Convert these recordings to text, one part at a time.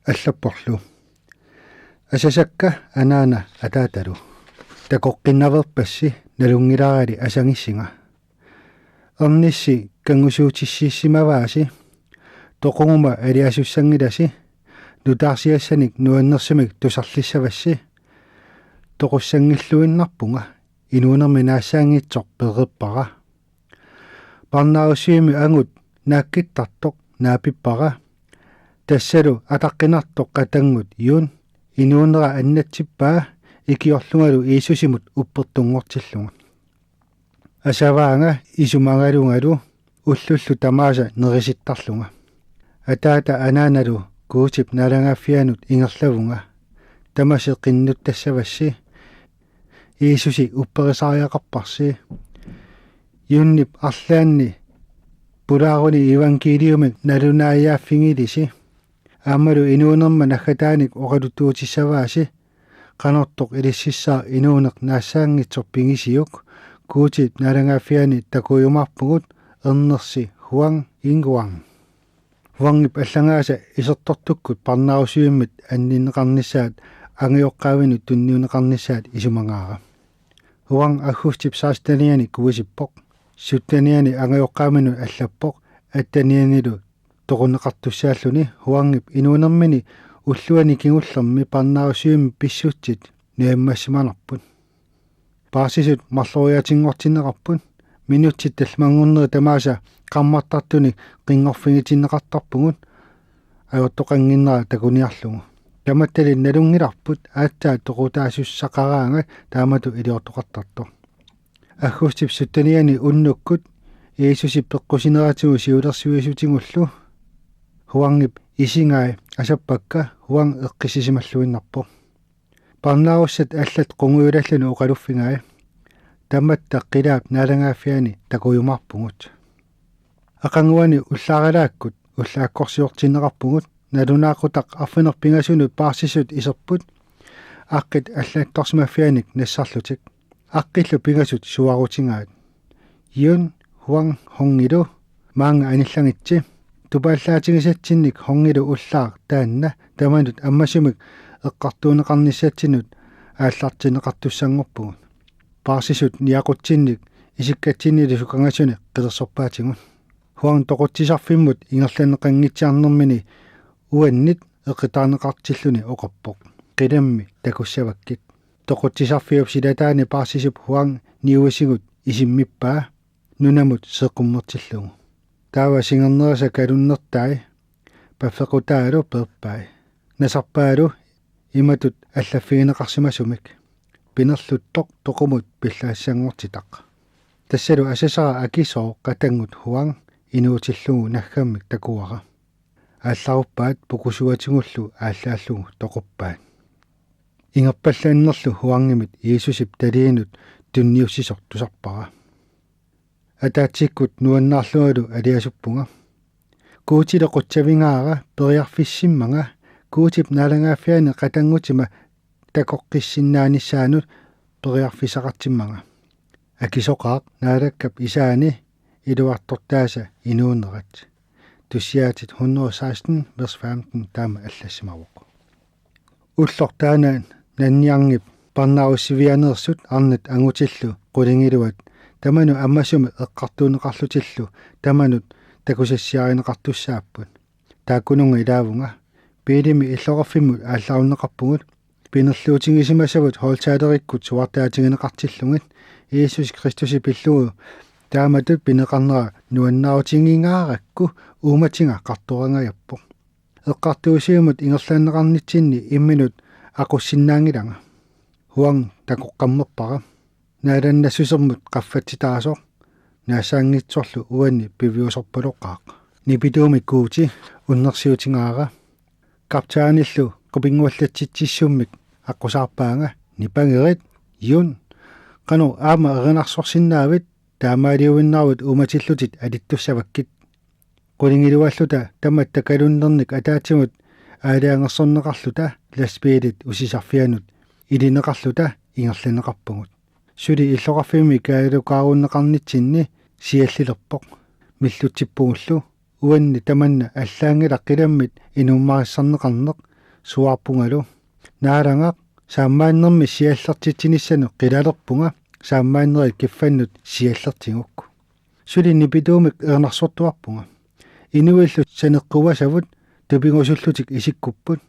аллаппорлу асасакка анаана атааталу такоққиннаверпасси налунгилаари асангиссинга эрнисси кангусуутиссииссимавааси тоқунгума алиасуссангиласи нутаарсиассаник нуаннерсимик тусарлиссавасси тоқуссангиллуиннарпунга инуунерми наассаангитсоқ переппара парнаарусиими ангут нааккиттартоқ наапиппара тассалу атаққинартоқ қатангут юун инуунера аннатсиппаа икиорлунгалу иисусимут уппертунгортиллунга асаваанга исумангалунгалу уллуллу тамааса нериситтарлунга атаата анааналу куутип налангаффианут ингерлавунга тамасеққиннут тассавасси иисуси упперисариақарпарси юннип арлаанни пулааруни евангелиумик налунааяаффигилиси аамалу инуунерма наггатааник оқалутуутиссавааси канортоқ илиссиссаа инуунеқ наассаангитсорпигисиук куутип налангаффиани такуйумарпугут эрнерси хуан ингуан хуангип аллагааса исертортуккут парнаарусиуммит аннинеқарнissaат ангиоққаавину тунниунеқарнissaат исумангаара хуан аггустип саастаниани куисиппоқ суттаниани ангиоққаамину аллаппоқ аттанианилу тоқунеқартуссааллуни хуангип инуунермини уллуани кигуллерми парнаарусиумми писсутсит нуаммассиманарпут паасисут марлориатингортиннеқарпут минутсит талмангорнери тамааса қаммартартуни қингорфигитиннеқартарпугут аёртоқангиннера такуниарлугу таматтали налунгиларпут ааттаа тоқутаасуссақараанга таамату илиортоқартарто аггустип суттаниани уннуккут иисуси пеққусинератигу сиулерсуисутингуллу хуангип исингаи асаппакка хуан эққисисималлуиннарпо парнааруссат аллат қунгуилаллуну оқалуффигаи таматта қилаап налангааффиани такуйумарпугут ақангуани уллааралааккут уллааккорсиортиннеқарпугут налунаақутақ арфинерпингасунут паарсисут исерпут аққит аллаатторсимаффианик нассарлутик аққиллу пингасут суарутингаат юн хуан хонгилу маанга аниллангитси тупааллаатигисатсинник хонгилу уллаар таанна таманут аммасумик эққартуунеқарниссатсинут ааллартинеқартуссангорпугут паарсисут ниақутсинник исиккатсиннили сукангасуни қилерсорпаатигут хуан тоқутсисарфиммут ингерланеқангитсиарнэрмини уаннит эққитаарнеқартиллуни оқарпоқ қиламми такуссаваккит тоқутсисарфиуп силатаани паарсисуп хуан ниуасигут исиммиппаа нунамут сеққуммертиллугу таава сингернераса калуннертай паффеқутаалу перпай насарпаалу иматут аллаффигинеқарсимасумик пинерлуттоқ тоқумут пиллаассангортитақ тассалу асасара акисоо қатангут хуан инуутиллугу наггаммик такуара аалларуппаат пукусуатингуллу ааллааллугу тоқуппаат ингерпаллааннерлу хуангимит иисусип талиинут тунниуссисор тусарпара атаатсиккут нуаннаарлугалу алиасуппунга куутилеқутсавингаара периарфиссиммага куутип налангааффиани қатангутима такоққиссиннааниссаанут периарфисақартиммага акисоқаақ наалаккап исаани илуартортааса инуунерат туссиаатит 116 vers 15 таама аллассимавоқ уллортаанаа нанниарнип парнааруссивианерсут арнат ангутиллу қулингилуат таману аммасуми эққартуунеқарлутиллу таманут такусассиаринеқартуссааппут тааккунунга илаавунга пилими иллоқарфиммут ааллааруннеқарпугут пинерлуутингисимасавут хоолтаалериккут суартаатингинеқартиллугит иисус кристуси пиллугу тааматут пинеқарнера нуаннаутингингааракку ууматинга қартторангаяппо эққартуусиумут ингерлааннеқарнитсинни имминут ақуссиннаангилага хуан такоққаммерпара нааланнассусермут қаффатситаасоо наасаангитсорлу уанни пивиусорпалоққаақ нипитуумик куути уннерсиутингаара каптааниллу қупингуаллатситсиссуммик аққусаарпаанга нипангерит юн қану аама эринарсорсиннаавит таамаалиуиннаарут уматиллутит алиттуссаваккит қулингилуаллута таматта калуннерник атаатимут аалаангерсорнеқарлута ласпиилит усисарфианут илинеқарлута ингерланеқарпугут сули иллоқарфими каалукааруннеқарнитсинни сиаллилерпоқ миллутсиппугуллу уанни таманна аллаангила қиламмит инуммаассарнеқарнеқ suarpungalu naalanga saammaannermi siallertitsinissanu qilalerpunga saammaannerit kiffannut siallertingukku suli nipituumik ernarsortuarpunga inuillu saneqquvasavut tupingusullutik isikkupput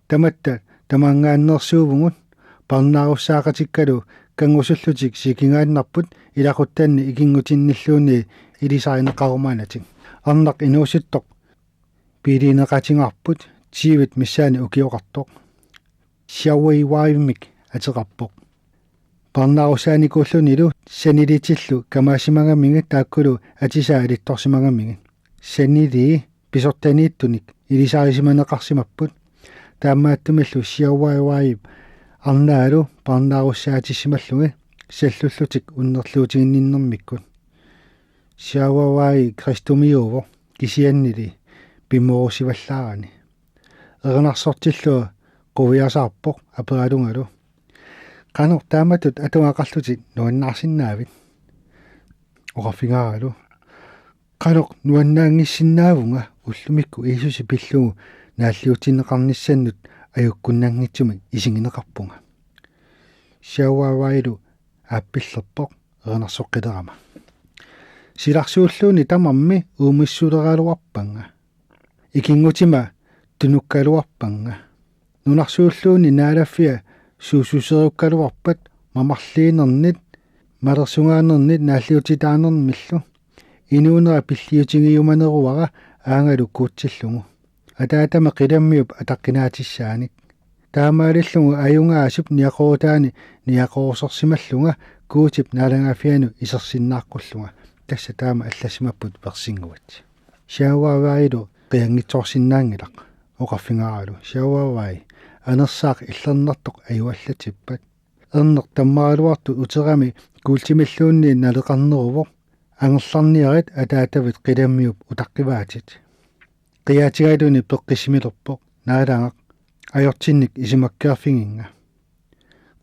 tamatta tamaangaannersuuvungut parnaarussaaqatikkalu kangusullutik sikingaannarput ilaquttaanni ikingutinnilluuni ilisarineqarumaanatik arnaq inuusuttoq piilineqatingarput siivit missaani ukioqartoq siauiwaayummik ateqarpoq parnaarussaanikууллуниlu sanilitillu kamaasimangamiŋi taakkulu atisaa alittorsimangamiŋi sanili pisortaniittunik ilisarisimaneqarsimapput taammaattumillu siauaiwaayip arnaalu parnaarussaatissimallungi sallullutik unnerluutiginninnermikkut siauawai kristumiuvo kisiannili pimmorusivallaarani ernersortillua quviasaarpoq aperalungalu qanu taamatut atungaqarlutit nuannaarsinnaavit oqarfingaaralu qanu nuannaangissinnaavuŋa ullumikku Iisusi pillugu naalliutinneqarnissannut ajukkunnangitsumi isingineqarpunga siauawailu aappillerpoq ernersoqqilerama silarsuulluuni tamarmi uumissuleraaluarpanga ikingutima tunukkaluarpanga nunarsuulluuni naalaffia suususerukkaluarpat mamarliinernit malersungaanernit naalliutitaanermillu inuunera pilliutingiumaneruara aangalu kuutsillugu ataatama qilammiup ataqqinaatissaanit taamaalillungu ajungaasup niaqorutaani niaqorsorsimallunga kuutip naalangaafianu isersinnaaqqullunga tassa taama allassimapput persinguat siauaavailu qiangitsorsinnaangilaq oqarfingaaralu siauaavai anersaaq illernertoq ajuallatippat erner tammaraluartu uterami kuultimilluunni naleqarneruvoq angerlarniarit ataatavit qilammiup utaqqivaatit qiyaatigailuni peqqisimilerpoq naalangaq ajortinnik isimakkiarfinginga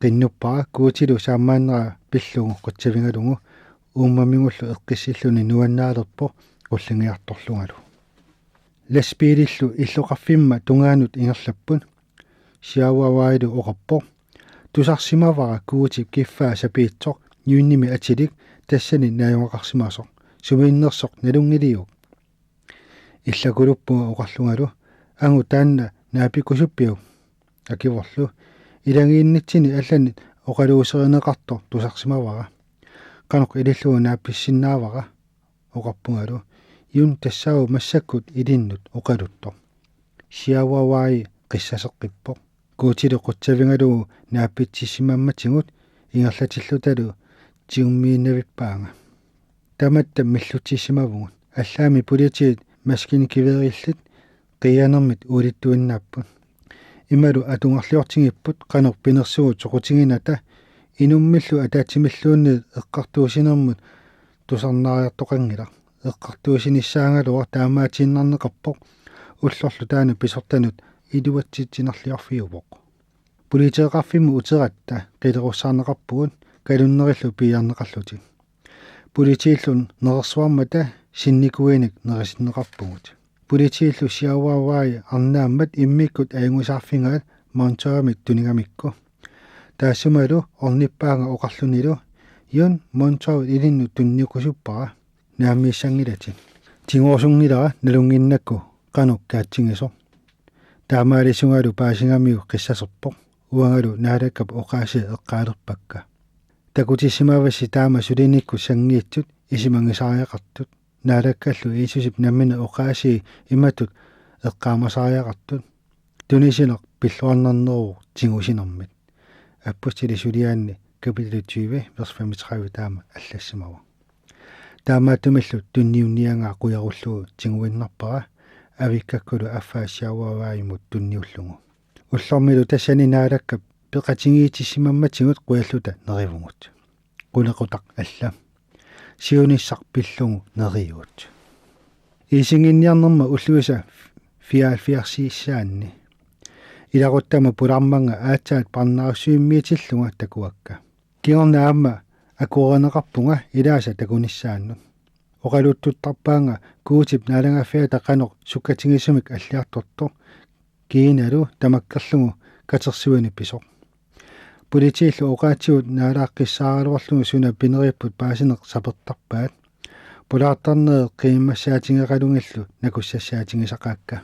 qinnuppara kuutilu saammaannera pillugu qutsavingalungu uumamingullu eqqissilluni nuannaalerpo ullingiartorlungalu laspiilillu illoqarfimma tungaanut ingerlapput siauavailu oqarpoq tusarsimavara kuutip kiffaa sapiitsoq yuunnimi atilik tassani naajungaqarsimaasoq sumiinnersoq nalungiliuk illakuluppunga oqarlungalu angu taanna naapikusuppiu akivorlu ilangiinnitsini allani oqaluuserineqartor tusarsimavara qanuq ilillugu naappissinnaavara oqarpungalu yun tassau massakkut ilinnut oqaluttor siauavai qissaseqqippoq kuutilu qutsavingalugu naappitsissimammatingut ingerlatillutalu tiummiinnavippaanga tamatta millutissimavugut allaami politiit maskini kiveerillit qiyanermit uulittuinnaapпут ималу атунгарлиортингиппут канер пинерсугу тоқутингината инуммиллу атаатсимиллуунни эққартуусинермут тусарнаариартоқангила эққартуусиниссаангалуа таамаатииннарнеқарпоқ уллорлу таана писортанут илуатситсинерлиарфиувоқ политеқарфиму утератта қилеруссаарнеқарпугут калуннериллу пиарнеқарлутик политииллун нерерсуармата синникуиник нерисиннеқарпугут политииллу сиауааваи арнааммат иммиккут аюнгусаарфингаат монтоамик тунигамикку таассумалу орниппаага оқарлунилу юн монтоо илинну тунниукусуппара нааммииссангилати тингуорсунгилара налунгиннакку канук каатсигисо таамаалисунгалу паасингамиу қиссасерпоқ уангалу наалаккап оқааси эққаалерпакка такутиссимаваси таама сулиникку сангиитсут исимангисариақартут наалаккаллу Иисусип наммина оқааси иматут эққаамасариақартут тунисинеқ пиллуарнернеру тингусинермит аппустили сулиаанни капитал 20 vers 35 таама аллассимава таамаатумиллу тунниунниангаа қуяруллугу тингуиннарпара авиккаккулу аффаасиауаваимут тунниуллугу уллормилу тассани наалаккап пеқатингиитиссимамматингут қуяллута неривугут қулеқутақ алла сиунissaq пиллугу нериуут исингинниарнерма уллуиса фиалфиарсииссаанни иларуттама пуларманга аатсаат парнааруссуиммиитиллунга такуакка киорнаама акуоренеқарпунга илааса такуниссааннут оқалуттуттарпаанга куутип налангаффиа тақанеқ суккатингисумик аллиарторто kiinalu tamakkerlugu katersuani pisoq politiillu oqaatigut naalaaqqiссааралуарлугу суна пинерииппут паасинеқ саперторпаат пулаартарнеэ қииммассаатингеқалунгиллу накуссассаатингисақаакка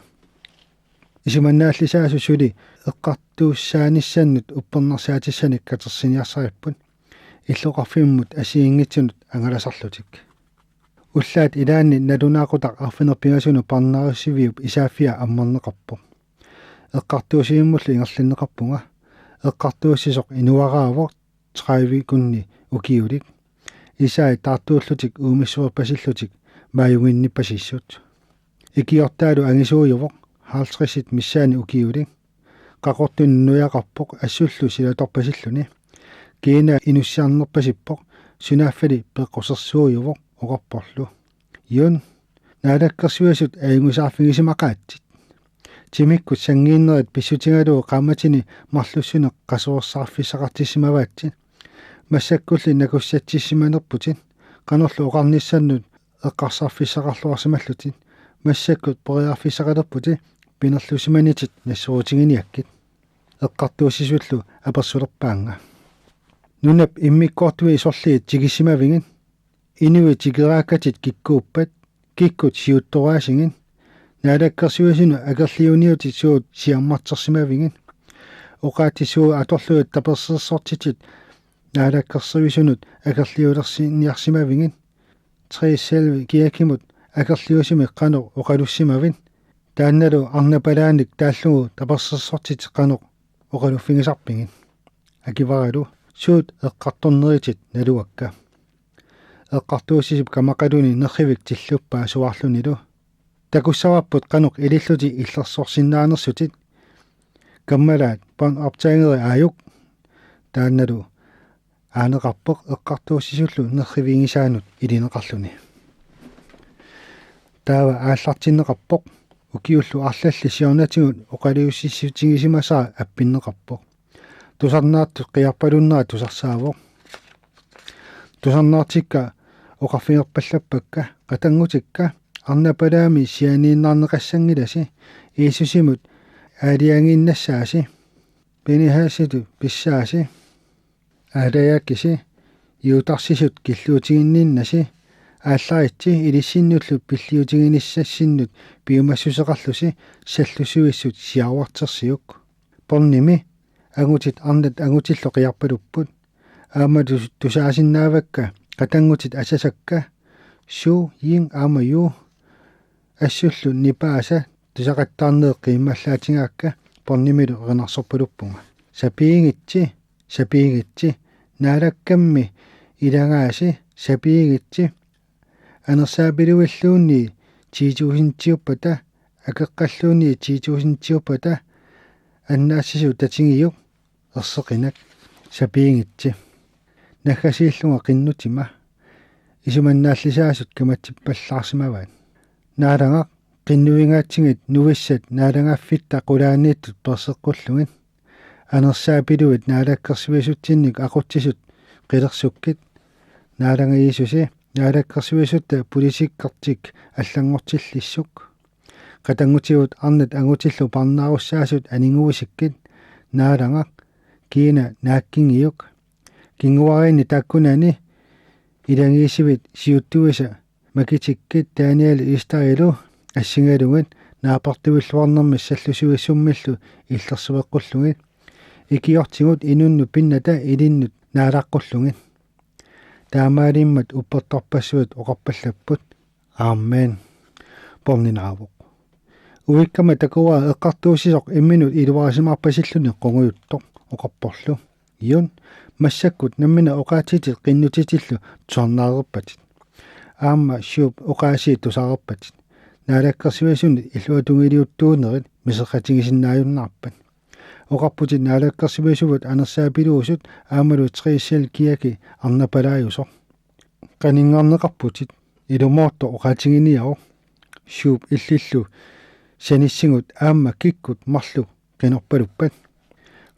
исуманнааллисаасу сули эққартууссааниссаннут уппернерсаатиссаник катерсиниарсариппут иллоқарфиммут асиингитсунут ангаласарлутик уллаат илаанни налунаақутақ арфинерпигасуну парнааруссивиуп исааффиа аммарнеқарпо эққартуусииммуллу ингерлиннеқарпунга эққартууссисоқ инуараавоқ 30 кунни укиулик исаи таартууллутик уумиссуерпасиллутик мааюгинниппасиссут икиортаалу ангисууйувоқ хаалсрисит миссаани укиулик қақортуннуяқарпоқ ассуллу силаторпасиллуни киина инуссиарнерпасиппоқ сунааффали пеққусерсууйувоқ оқарпорлу юн наалаккерсуасут аингусаарфигисимақаатсит тимиккут сангииннерит писсутингалуу qaammatini марлуссунеқ qasuersaarfissaqartissimawaatsit массаккулли накуссатсиссиманерпутит qanorlu oqarnissannut eqqarsaarfissaqarluarsimallutит массаккут пориарфиссақалерпути пинерлусиманитит нассуутингиниаккит эққартуусисуллу аперсулерпаанга нунап иммиккортуи исорлиит тигиссимавингит инуи тигерааккатит киккууппат киккут сиуттораасингит наалаккерсуасину акерлиуниути суут сиармартерсимавингит оqaатисуу аторлуут таперсерсортитит наалаккерсуисунут акерлиулерсиниарсимавингит триселви киакимут акерлиусими qano oqalussimaviin таанналу арнапалааник тааллугу таперсерсортит qano oqaluффигисарпингит акиваралу суут эққарторнеритит налуакка эққартуусисип камақалуни нерривик тиллуппаа суарлунилу такуссаварпут qanoq илиллути иллерсорсиннаанерсутит каммалаат пан аптаангери ааюк таанналу аанеқарпоқ эққартуусисуллу нерривингисаанут илинеқарлуни таава ааллартиннеқарпоқ укиуллу арлалли сиорнатигут оқалиуссиссутингисимасаа аппиннеқарпоқ тусарнаарту қиарпалуннера тусарсаавоқ тусарнаартикка оқарфингерпаллаппакка қатангутикка арнапалаами сианииннаарнеқассангиласи иисусимут аалиангиннассааси пенихааситу писсааси аалаяккиси юутарсисут киллуутигинниннаси аалларитси илиссиннуллу пиллиутигиниссассиннут пиумассусеқарлуси саллусуиссут сиарвартерсиук порними агутит арнат агутилло қиарпалуппут аамату тусаасиннаавакка қатангутит асасакка су ин аамаю ассуллу нипааса тусақаттаарнеэ қиммаллаатингаакка порнимилу ренарсорпулуппунга сапиигитси наалаккамми илангааси сапиигитси анерсаапилуиллуунни тиитуусинтиуппата акеққаллуунни тиитуусинтиуппата аннаассису татингиук ерсеқинак сапиигитси наггасииллунга қиннутима исуманнааллисаасут каматсиппаллаарсимаваат наалангақ qinnuingaatsigit nuissat naalangaaffitta qulaaniittut perseqqulluгит анерсаапилуит наалаккерсуисутсинник aquttisut qilersukkit naalangayiisusi наалаккерсуисутта политиккартик аллангортиллиссук qatangutigut arnat angutillu parnaarussaassut aninguusikkit naalangaq kiina naakkingiuk kinguariini taakkunani ilangiisivit siuttuisa makitikkit taaniali istarilu ассингалугат наапартуиллуарнэрми саллусуиссуммиллу иллерсуэққуллугит икиортигут инунну пинната илиннут наалаққуллугит таамаалиммат уппертарпассуит оқарпаллаппут аамен порнинаавоқ уиккама такуа эққартуусисоқ имминут илуарасимаарпасиллуни қонгуйуттоқ оқарпорлу иун массаккут наммина оқаатитит қиннутитиллу туарнаарерпатит аама шуп оқааси тусаарерпатит наалаккерсуисун иллуатунгилиуттуунерит мисеқатигисиннааюннаарпат оқарпутит наалаккерсуисувут анерсаапилуусут аамалу триссел киаки арнапалааюсо канингаарнеқарпутит илумоорто оқаатигиниао шуп иллиллу саниссигут аама киккут марлу қинорпалуппат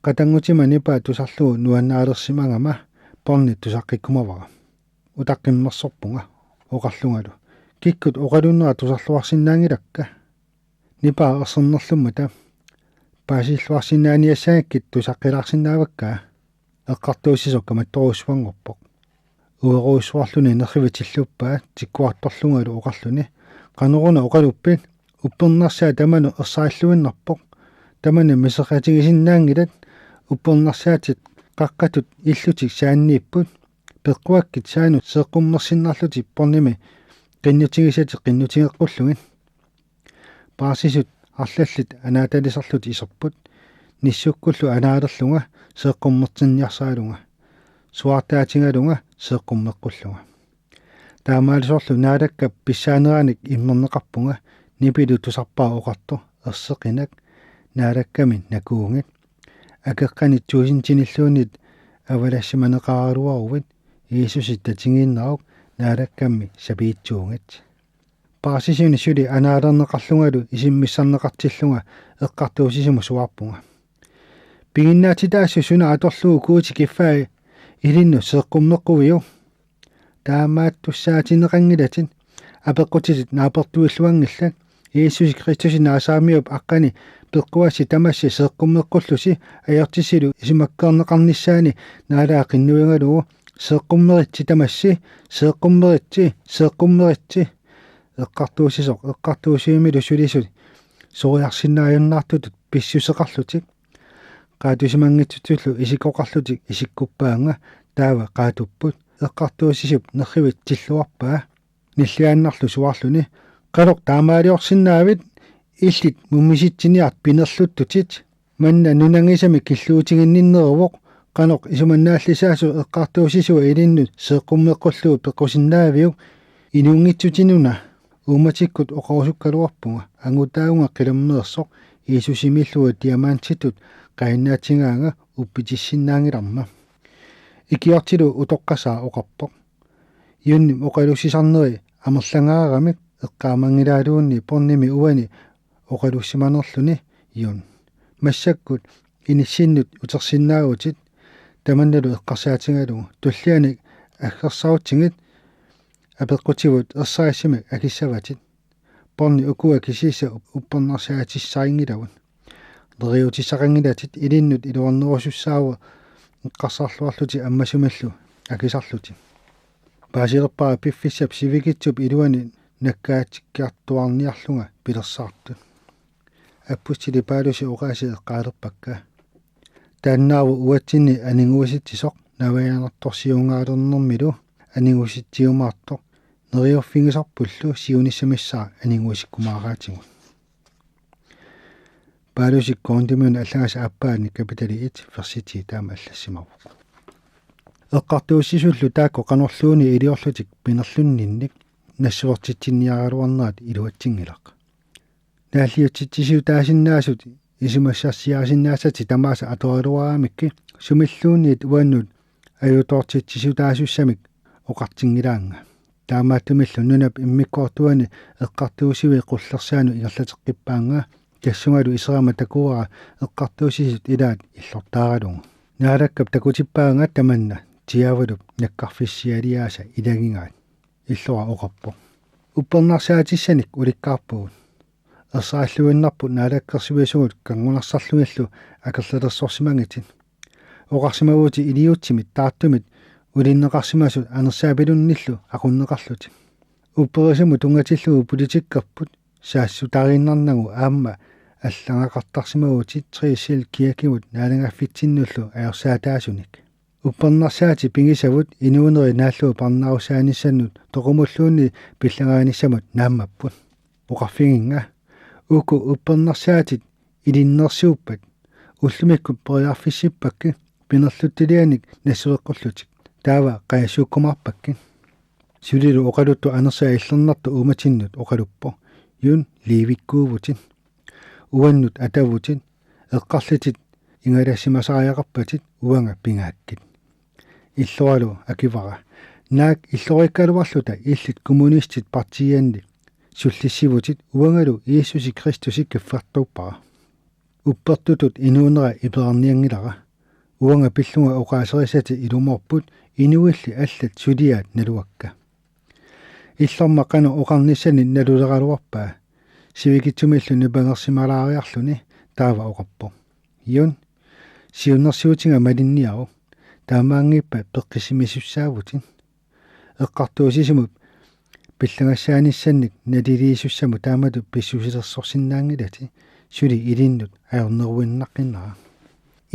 qatangutiма нипа тусарлугу нуаннаалерсимангама порни тусаққиккумавара утаққиммерсорпунга оқарлунгалу киккут оқалуннера тусарлуарсиннаангилакка нипа ерсернерлуммата paasillуарсинааниассаагкит тусаққилаарсинааваккаа эққартуусисоқ каматторуусвангорпоқ уеруусуарлуни нерривитиллуппаа тиккуарторлунгалу оқарлуни qanuruna oqaluppit uppernersaa tamanu ersaallуиннарпоq tamanu misеқатигисиннаангилат uppernersaatit qaqqatut illutik saanniipput peqquakkit saanut seeqqummersinnarlutik pornimi qinnutigisati qinnutigeqqulluгin paasisut arlallit anaatalisarlut iserput nissukkullu anaalerlunga seeqqummertinniarsaalunga suartaatigalunga seeqqummeqqulluga таамаалисорлу наалаккап писсаанерааник иммернеқарпунга нипилу тусарпаа оқарту ерсеқинак наалакками накуунгит акеққани туусинтиниллуунит авалассиманеқаралуарувит иисусит татингииннаук наалаккамми сапиитсуунгит паасисуни сули анаалернеқарлунгалу исиммиссарнеқартиллунга эққартуусисиму суарпунга пигиннаатитаассу суна аторлуу куути киффаа илинну сеэққуммеққувиу таамааттуссаатинеқангилатин апеққутит наапертуиллуангиллак иисус Христуси наасаамиуп аққани пеққуаси тамасси сеэққуммеққуллуси аёртисилу исимаккаарнеқарниссаани наалаа қиннуингалугу сеэққуммеритси тамасси сеэққуммеритси эққартуусисоқ эққартуусиимилу сулисут сориарсинааюннаартутут писсусеқарлутик qaatusimangitsutullu isikoqarlutik isikkupaanga taava qaatupпут эққартуусисуп нерривит тиллуарпаа ниллиааннарлу суарлуни қалоқ таамаалиорсиннаавит иллит муммиситсиниарт пинерлуттутит манна нунангисами киллуутигинниннеруоқ qaноқ исуманнааллисаасу эққартуусисуа илиннут сеэққуммеққуллуу пеққусиннаавиук инунгитсутинуна ууматиккут оқорусуккалуарпунга ангутаунга қиламмеерсоқ иисусимиллуа диамаантитут qainnaatigaanga uppitissиннаангиларма икиартилу утоққасаа оқарпоқ юнни оқалуссисарнери амерлангаарамик эққаамангилаалуунни порними уани оқалуссиманерлүни юн массаккут иниссиннут утерсиннаагутит таманналу эққарсаатингалугу туллианик аггерсаутсигит апеққутивут ерсаассимак акиссаватит порни укуа кисиса уппернерсаатиссарингилавун лериутиссақангилатит илиннут илуарнерусуссаава эққарсаарлуарлути аммасумаллу акисарлути паасилерпаа пиффиссап сивигитсуп илуани наккаатиккиартуарниарлунга пилерсаартут аппустили паалуси оқааси эққаалерпакка тааннааву уатсинни анингууситсисоқ наваянерторсиунгаалернэрмилу анингууситсиумаартоқ нериорфингисарпуллу сиуниссамиссаа анингуусиккумаараатигу паалусик кондимун аллагаса аппаани капиталиит ферсити таама аллассимаву эққартуussисуллу таакко қанерлууни илиорлутик пинерлуннинник нассуортитсинниаралуарнаат илуатсингилақ нааллиутситсисиу таасиннаасут исимассарсиарсиннаасати тамааса аторалуарамикки сумиллуунниит уаннут аюутортитсисиу таасуссамик оқартингилаанга таамааттумиллу нунап иммиккортуани эққартуусиви қуллерсаану игерлатеққиппаанга тассунгалу исерама такуара эққартуусисут илаат иллортааралугу наалаккап такутиппаанга таманна тиавалуп наккарфиссиалиааса илагингаат иллуа оқарпо уппернарсаатиссаник уликкаарпугут ерсааллуиннарпут наалаккерсивисугут кангунарсарлугиллу акерлалерсорсимангитит оқарсимавути илиутсимит таартумит улиннеқарсимасут анерсаапилунниллу aqunneqarluti упперисиму тунгатиллугу политиккерпут саассутариннарнагу аама аллангақартарсимагути триисил киакимут наалангаффитсиннуллу аерсаатаасуник уппернарсаати пигисавут инуунери нааллуу парнаарусааниссаннут тоқумуллуунни пиллагааниссамут нааммаппут оқарфигинга уку уппернарсаатит илиннерсууппат уллумиккут периарфиссиппакки пинерлуттилианик нассуеққуллутик таава қаясууккумаарпакки сулилу оқалутту анерсаа иллернарту ууматиннут оқалуппо юн ливиккуувутит уаннут атавутит эққарлитит ингалассимасариақарпатит уанга пингааккит иллуалу акивара наак иллориккалуарлута иллит коммунистит партиянни суллиссивутит уангалу иисуси Христуси каффартууппара уппертутут инуунера иперарниангилара уанга пиллунга оқаасерисати илуморпут инуилли аллат сулиаат налуакка иллормаққану оқарниссани налулералуарпаа сивигитсумиллу нипангерсималаариарлуни taava oqarpo iun siunnersuutinga malinniaru taamaangippa peqqisimissussaavutin eqqartuusisumut pillangassaanissannik naliliisussamu taamatu pissusilersorsinnaangilati suli ilinnut ajorneruinnaqqinara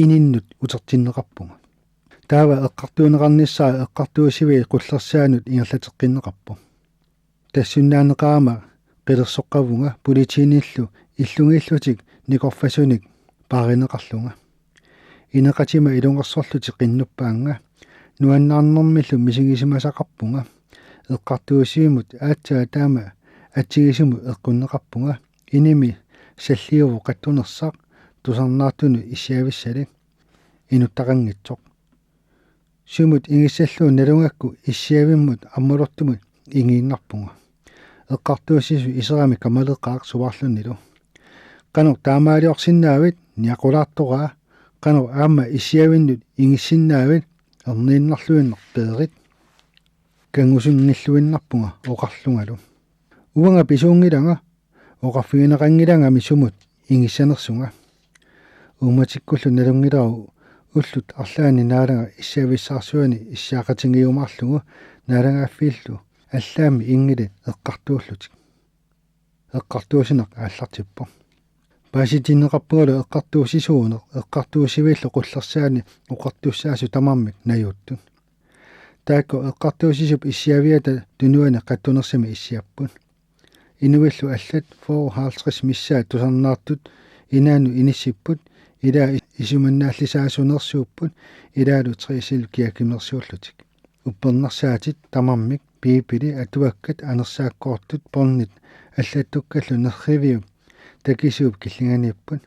ininnut utertinneqarpunga taava eqqartuuneqarnissaa eqqartuusivi qullersaanut ingerlateqqinneqarpo tassunnaaneqaama qilersoqqavunga politiinillu illungillutik nikorfasunik paarineqarlunga ineqatima ilungersorluti qinnuppaanga nuannaarnermillu misigisимасақарпунга эққартуусиимут аатсаа таама атсигисуму эққуннеқарпунга иними саллиуву қаттунерсақ тусарнаартуну иссаависсали инуттақангитсоқ сумут ингиссаллуу налунгакку иссаавиммут аммулортумут ингииннарпунга эққартуусису исерами камалеққаақ суварлуннилу канор таамаалиорсиннаавит ниақулаартораа канор аама иссаавиннут ингиссиннаавит ернииннарлуиннер пеерит кангусунниллуиннарпунга оқарлунгалу уанга писуунгилага оқарфигинеқангилангами сумут ингиссанерсунга ууматиккуллу налунгилару уллут арлаани наалага иссаависсаарсуани иссаақатингиумаарлугу наалагааффииллу аллаами ингилит эққартууллутик эққартуусинеқ ааллартиппо пааситиннеқарпугалу эққартуусисуунеқ эққартуусивииллу қуллерсаани оқартуссаасу тамармик наюуттун таакко эққартуусисуп иссаавиата тунуана қаттунерсами иссиаппут инуиллу аллат 450 миссаа тусарнаартут инаану иниссиппут илаа исуманнааллисаасунерсууппут илаалу трисил киакимерсууллутик уппернерсаатит тамармик пиипили атуаккат анерсааккоортут порнит аллаттуккаллу нерривиу такисууп киллинганииппут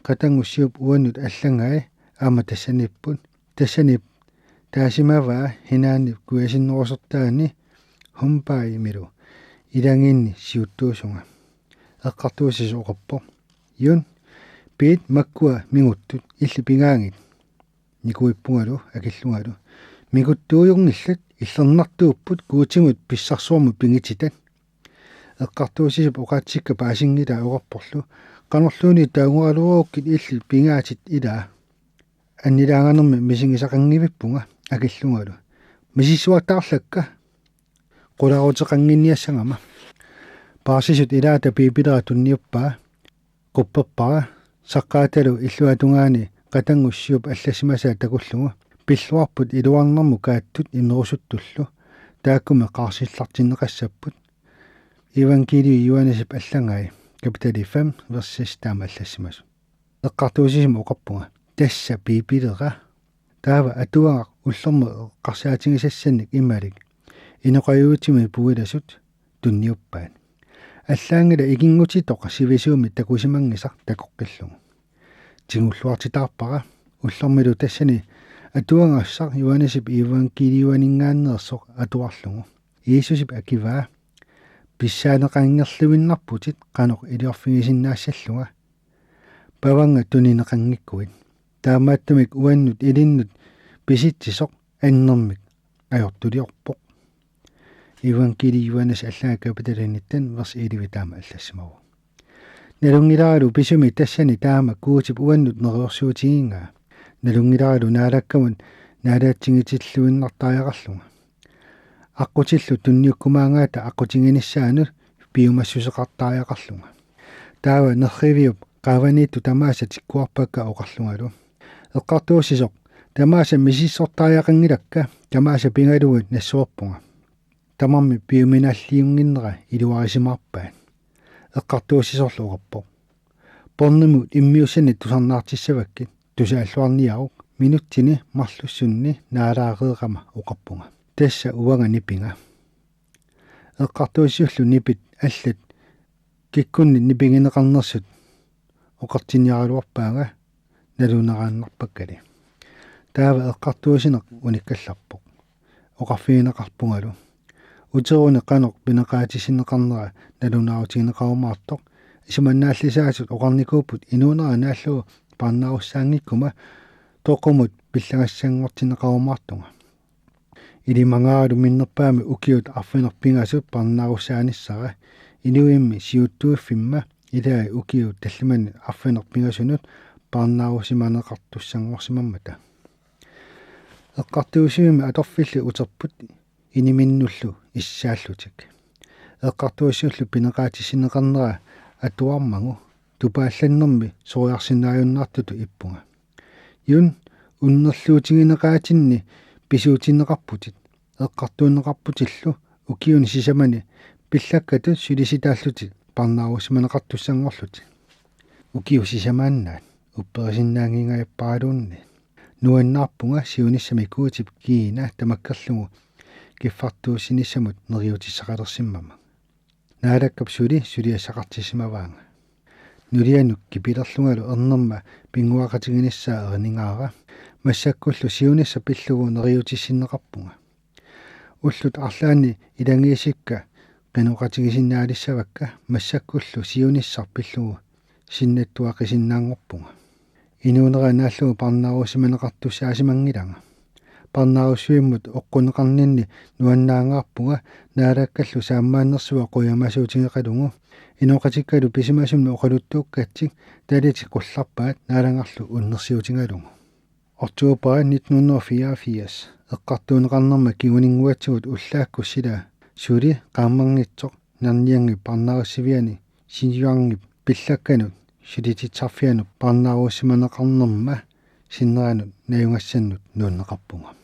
qatangуссиуп уаннут аллангаи аама тассаниппут тассанип таасимаваа хинаани куясиннерусертаани хумпаимилу илангинни сиуттуусунга эққартуусис оқарпо юн пит маккуа мигуттут илли пингаангит никуиппунгалу акиллунгалу мигуттуuyорниллат иллернартууппут куутимут писсарсуармут пингититат эққартуусисуп оқаатсикка паасингилаа оқарпорлу канерлууни таунгуалурууккит илли пингаатит илаа аннилаанганерми мисингисақангивиппунга акиллунгалу мисиссуаттаарлакка qularuteqanginniassangama paasisut ilaata piipilera tunniuppaa qupperpara saqqaatalu illuatungaani qatangussiup allassimasaa takullugu pilluarput iluarnermu kaattut imerusuttullu taakkuma qaarsillartinneqassapput evankeliu Johannesip allangai kapitali 5 vers 6 taama allassimasu eqqartuusisum oqarpunga tassa piipilera taava atuanga ullermu qarsaatingisassannik imalik ineqayuutimi puilasut tunniuppaan аллаангила игингутитоқ сивисуумит такусимангисар такоққиллугу тигуллуартитаарпара уллэрмилу тассани атуангассар Johannesip евангелиуанингааннерсоқ атуарлугу Иисусип акиваа писсаанеқангерлуиннарпутит қанеқ илиорфигисиннаассаллуга паванга тунинеқангиккуит таамааттумик уаннут илиннут писитсисоқ аннермик ajortuliorpoq evankeli Johannes allaa kapitaliниттан vers 11 таама аллассимаву налунгилааралу писуми тассани таама куутип уаннут нериорсуутигингаа налунгилааралу наалаккамун наалаатсигитиллуиннартаajaqarlunga аққутиллу тунниуккумаангаата аққутингиниссаану пиумассусеқартаajaqarlunga таава нерривиуп qaavaniittu tamaasa tikkuarpakka oqarlungalu eqqartuussisoq tamaasa misissорtaajaqangilakka tamaasa pingalugut nassuorpunga tamarmi piuminaalliunginnera iluarisimaarpaan eqqartuussisorlu oqarpoq pornimut immiussani tusarnaartissavakkit tusaalluarniaruq minuttini marlussunni naalaareeqama oqarpunga tassa uanga nipinga eqqartuussiullu nipit allat kikkunni nipingineqarnersut oqartinniaraluarpaanga naluneraannarpakkali taava eqqartuusineq unikkallarpoq oqarfigineqarpungalu uterune qanoq pineqaatisinneqarnera nalunaarutigineqarumaartoq isumannaаллисаасут oqarnikuuput inuunera naallugu parnarussaangikkuma toqumut pillagassangortineqarumaartunga ilimangaalu minnerpaami ukiut arfinerpingasut parnarussaanissara inuimmi siuttuuffimma илаа укиу таллимани арфинер пингаsunut парнаарусиманеқартуссангорсимаммата эққартуусиуми аторфилли утерпут iniminнуллу иссааллутик эққартуусиуллу пинеқаатисинеқарнера атуармагу тупаалланнэрми сориарсинааюннаартуту иппунга юн уннерлуутигинеқаатинни писуутинеқарпутит эққартуунеқарпутиллу укиуни сисамани пиллаккату сулиситааллутит парнаарусиманеқартуссангорлути укиу сисамааннаат упперисиннаангингаяппаралуунни нуаннаарпунга сиуниссами куутип киина тамаккерлугу киффартуусиниссамут нериутиссақалерсиммама наалаккап сулиассақартисимаваанга нулианук кипилерлунгалу ернерма пингуақатигиниссаа ернингаара массаккуллу сиунисса пиллугу нериутиссиннеқарпунга уллут арлаани илангиисикка qenuqatigisinnaalissavakka массаккуллу сиуниссар пиллугу синнаттуақисиннаангорпунга инуунера нааллугу парнаарусиманеқартуссаасимангилага парнаарусуиммут оққунеқарнинни нуаннаангаарпунга наалаккаллу сааммааннерсуа қуямасуутигеқалугу инуқатиккалу писимасумну оқалуттууккатсик талити қулларпаат наалангарлу уннерсиутингалугу ортуупаа 1984 эққартуунеқарнерма кигунингуатсигут уллаакку сила сули qaammarngitsoq narniangi parnaarussivиани синьюангип пиллакканут сулититсарфианут парнааруссиманеқарнерма синнеранут наюнгассаннут нууннеқарпунга